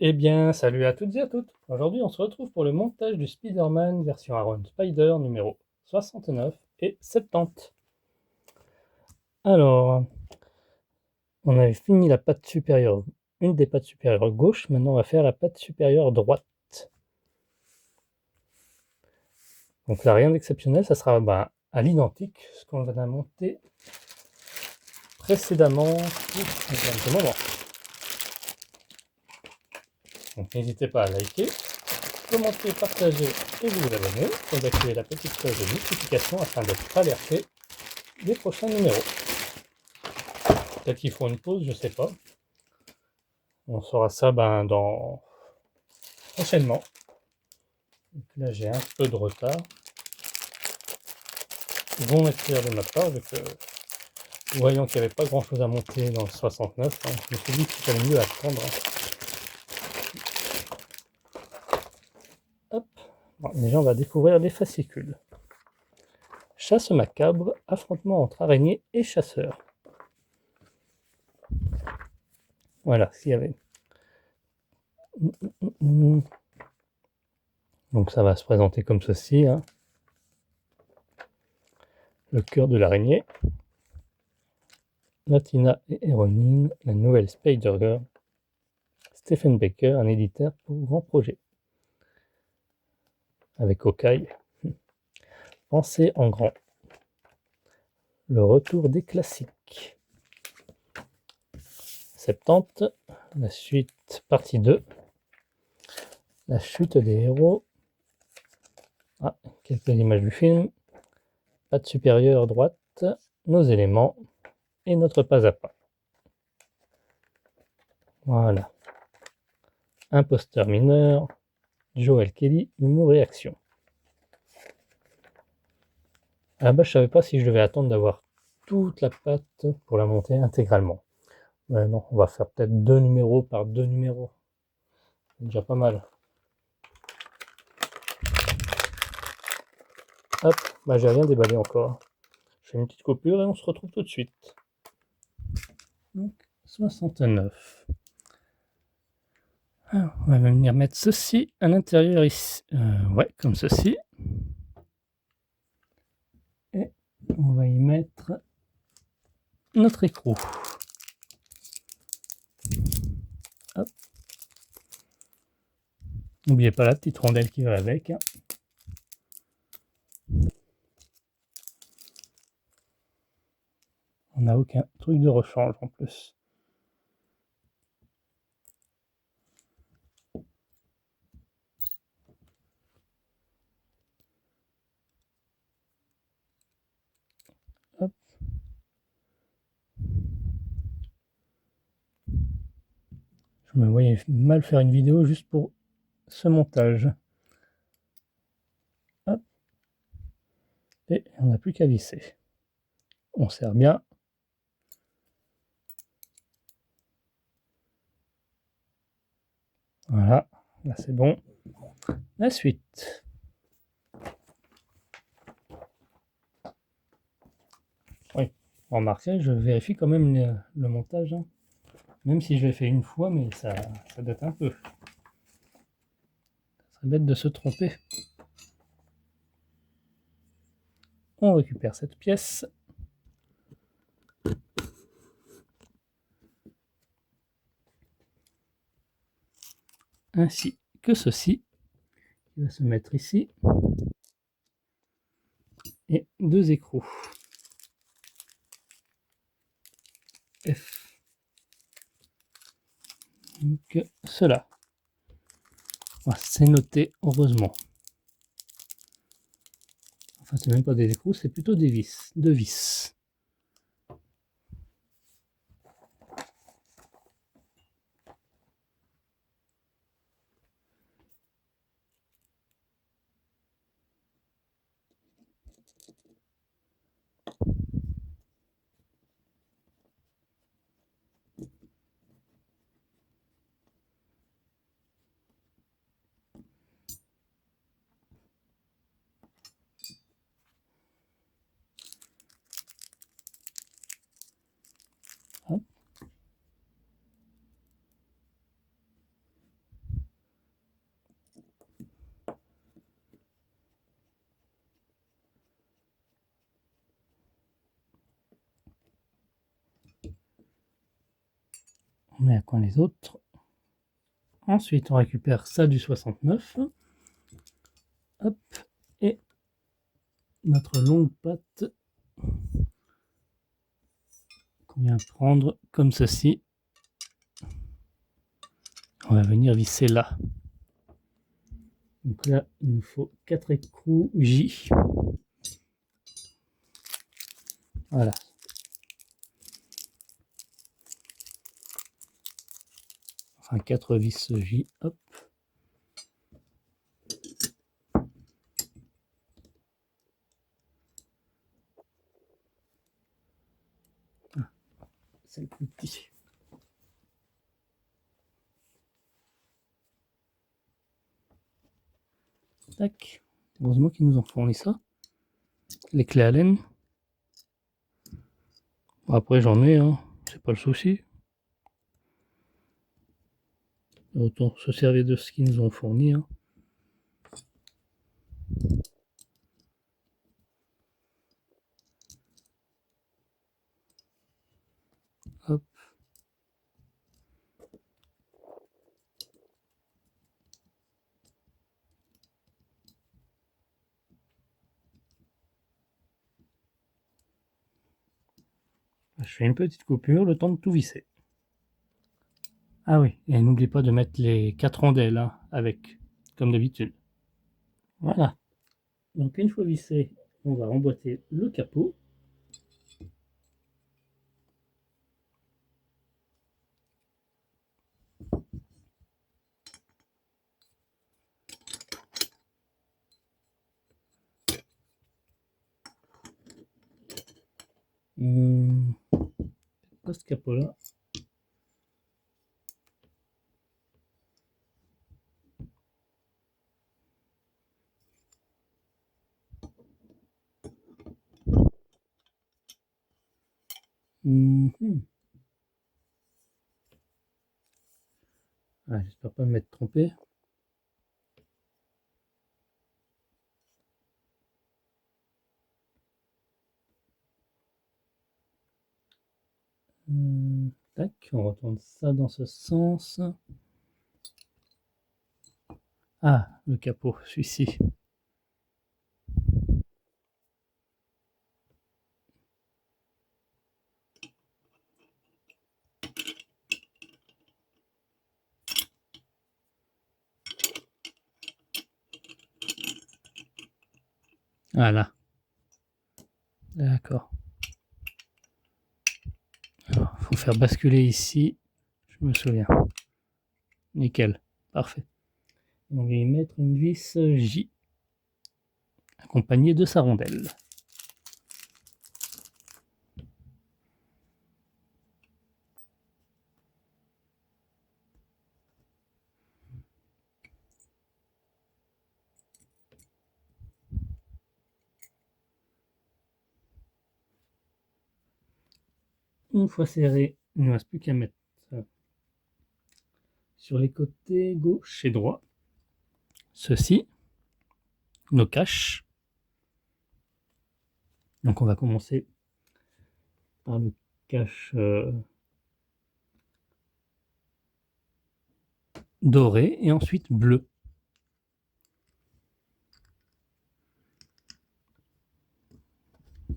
Eh bien, salut à toutes et à toutes. Aujourd'hui, on se retrouve pour le montage du Spider-Man version Aaron Spider numéro 69 et 70. Alors, on avait fini la patte supérieure, une des pattes supérieures gauche. Maintenant, on va faire la patte supérieure droite. Donc là, rien d'exceptionnel. Ça sera à l'identique ce qu'on a monté précédemment pour ce moment. Donc n'hésitez pas à liker, commenter, partager et vous abonner pour activer la petite cloche de notification afin d'être alerté des prochains numéros. Peut-être qu'ils feront une pause, je sais pas. On saura ça prochainement. Donc là j'ai un peu de retard. Ils vont m'écrire de ma part, vu que voyant qu'il n'y avait pas grand chose à monter dans le 69, hein, je me suis dit qu'il fallait mieux attendre. Hop. Bon, déjà on va découvrir les fascicules. Chasse macabre, affrontement entre araignées et chasseurs. Voilà ce qu'il y avait. Donc ça va se présenter comme ceci. Hein. Le cœur de l'araignée. Latina et Héroïne, la nouvelle Spider-Girl. Stephen Baker, un éditeur pour grand projet. Avec Hawkeye. Pensez en grand. Le retour des classiques. 70, la suite, partie 2. La chute des héros. Ah, quelques images du film. Patte supérieure droite. Nos éléments. Et notre pas à pas. Voilà. Imposteur mineur. Joel Kelly, humour et action. À la base, je savais pas si je devais attendre d'avoir toute la patte pour la monter intégralement. Ouais, non, on va faire peut-être 2 numéros par 2 numéros. C'est déjà pas mal. Hop, j'ai rien déballé encore. Je fais une petite coupure et on se retrouve tout de suite. Donc, 69. Alors, on va venir mettre ceci à l'intérieur ici. Ouais, comme ceci. Et on va y mettre notre écrou. Hop. N'oubliez pas la petite rondelle qui va avec. Hein. On n'a aucun truc de rechange en plus. Hop. Je me voyais mal faire une vidéo juste pour ce montage. Hop. Et on n'a plus qu'à visser. On serre bien. Voilà, là c'est bon. La suite. Oui, remarquez, je vérifie quand même le montage. Hein. Même si je l'ai fait une fois, mais ça date un peu. Ça serait bête de se tromper. On récupère cette pièce. Ainsi que ceci. Qui va se mettre ici. Et 2 écrous. F. Donc cela. C'est noté, heureusement. Enfin, c'est même pas des écrous, c'est plutôt des vis. 2 vis. met à coin les autres. Ensuite, on récupère ça du 69. Hop, et notre longue patte qu'on vient prendre comme ceci. On va venir visser là. Donc là, il nous faut 4 écrous J. Voilà. Enfin, 4 vis J. Hop. Ah, c'est le plus petit. Tac. Heureusement qu'ils nous ont fourni ça. Les clés Allen. Bon, après, j'en ai, hein. C'est pas le souci. Autant se servir de ce qu'ils nous ont fourni. Hein. Hop. Je fais une petite coupure, le temps de tout visser. Ah oui, et n'oublie pas de mettre les 4 rondelles hein, avec, comme d'habitude. Voilà. Donc une fois vissé, on va emboîter le capot. Pas ce capot là. Ah, j'espère pas m'être trompé. Tac, on retourne ça dans ce sens. Ah, le capot, celui-ci. Voilà. D'accord. Alors, faut faire basculer ici. Je me souviens. Nickel. Parfait. On va y mettre une vis J. Accompagnée de sa rondelle. Une fois serré, il ne reste plus qu'à mettre sur les côtés gauche et droit. Ceci, nos caches. Donc on va commencer par le cache doré et ensuite bleu.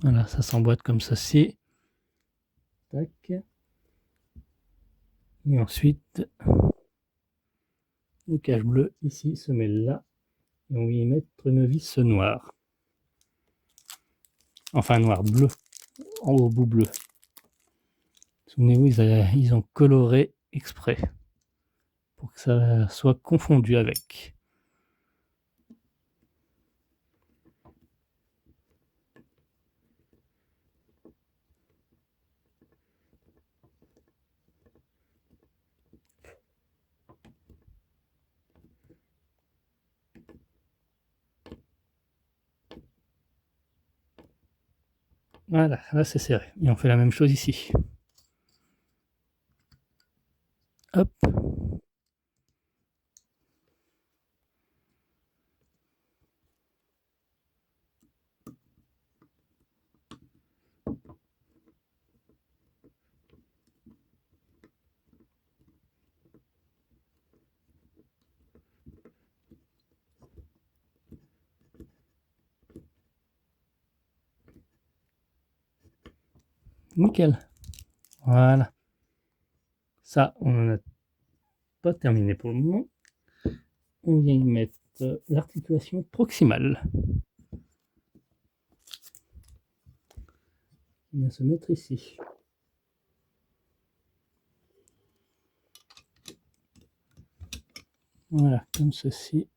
Voilà, ça s'emboîte comme ceci. Tac. Et ensuite, le cache bleu ici se met là. Et on va y mettre une vis noire. Enfin noir, bleu. En haut, bout bleu. Souvenez-vous, ils ont coloré exprès. Pour que ça soit confondu avec. Voilà, là c'est serré. Et on fait la même chose ici. Hop. Nickel. Voilà. Ça, on n'en a pas terminé pour le moment. On vient y mettre l'articulation proximale. Il vient se mettre ici. Voilà, comme ceci.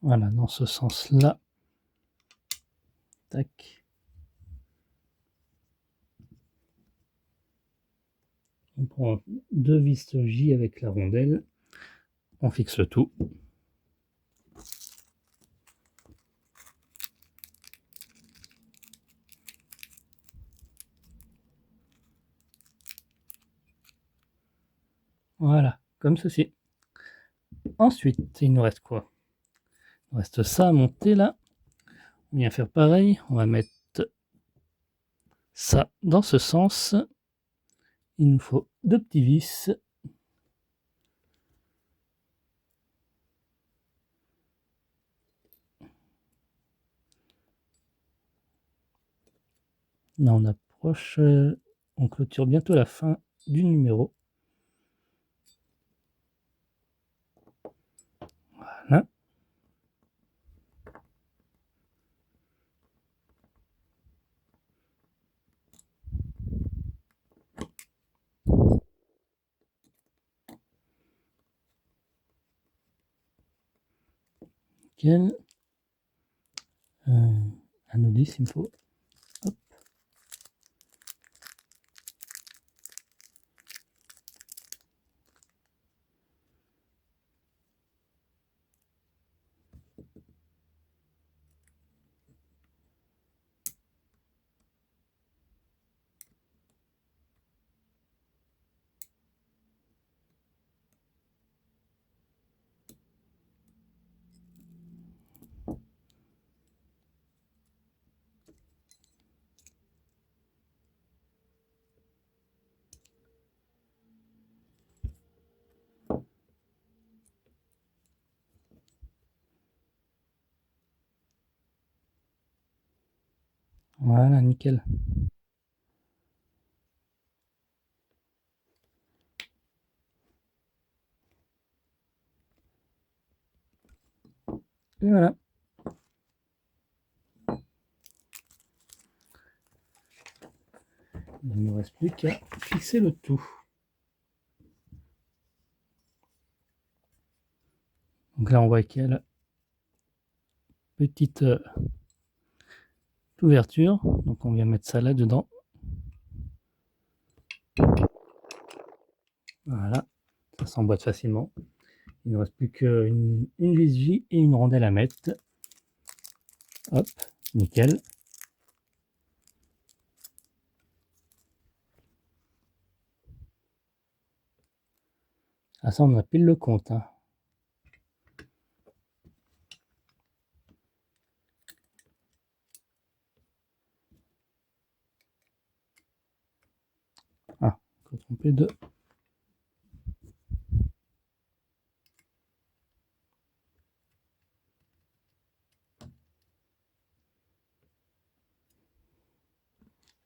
Voilà, dans ce sens-là. Tac. On prend 2 vis J avec la rondelle. On fixe le tout. Voilà, comme ceci. Ensuite, il nous reste quoi? Il nous reste ça à monter là. On vient faire pareil. On va mettre ça dans ce sens. Il nous faut 2 petits vis. Là, on approche. On clôture bientôt la fin du numéro. Voilà. Nickel. Un nodis, il me faut. Hop. Voilà, nickel. Et voilà. Il ne me reste plus qu'à fixer le tout. Donc là, on voit qu'il y a la petite ouverture. Donc on vient mettre ça là-dedans. Voilà, ça s'emboîte facilement. Il ne reste plus qu'une vis J et une rondelle à mettre. Hop, nickel. Ah ça, on a pile le compte. Hein. Ah, faut tromper de...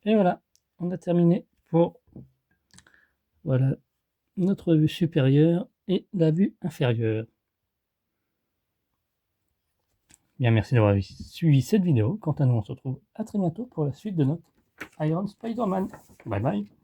Et voilà, on a terminé pour voilà, notre vue supérieure et la vue inférieure. Bien, merci d'avoir suivi cette vidéo. Quant à nous, on se retrouve à très bientôt pour la suite de notre Iron Spider-Man. Bye bye.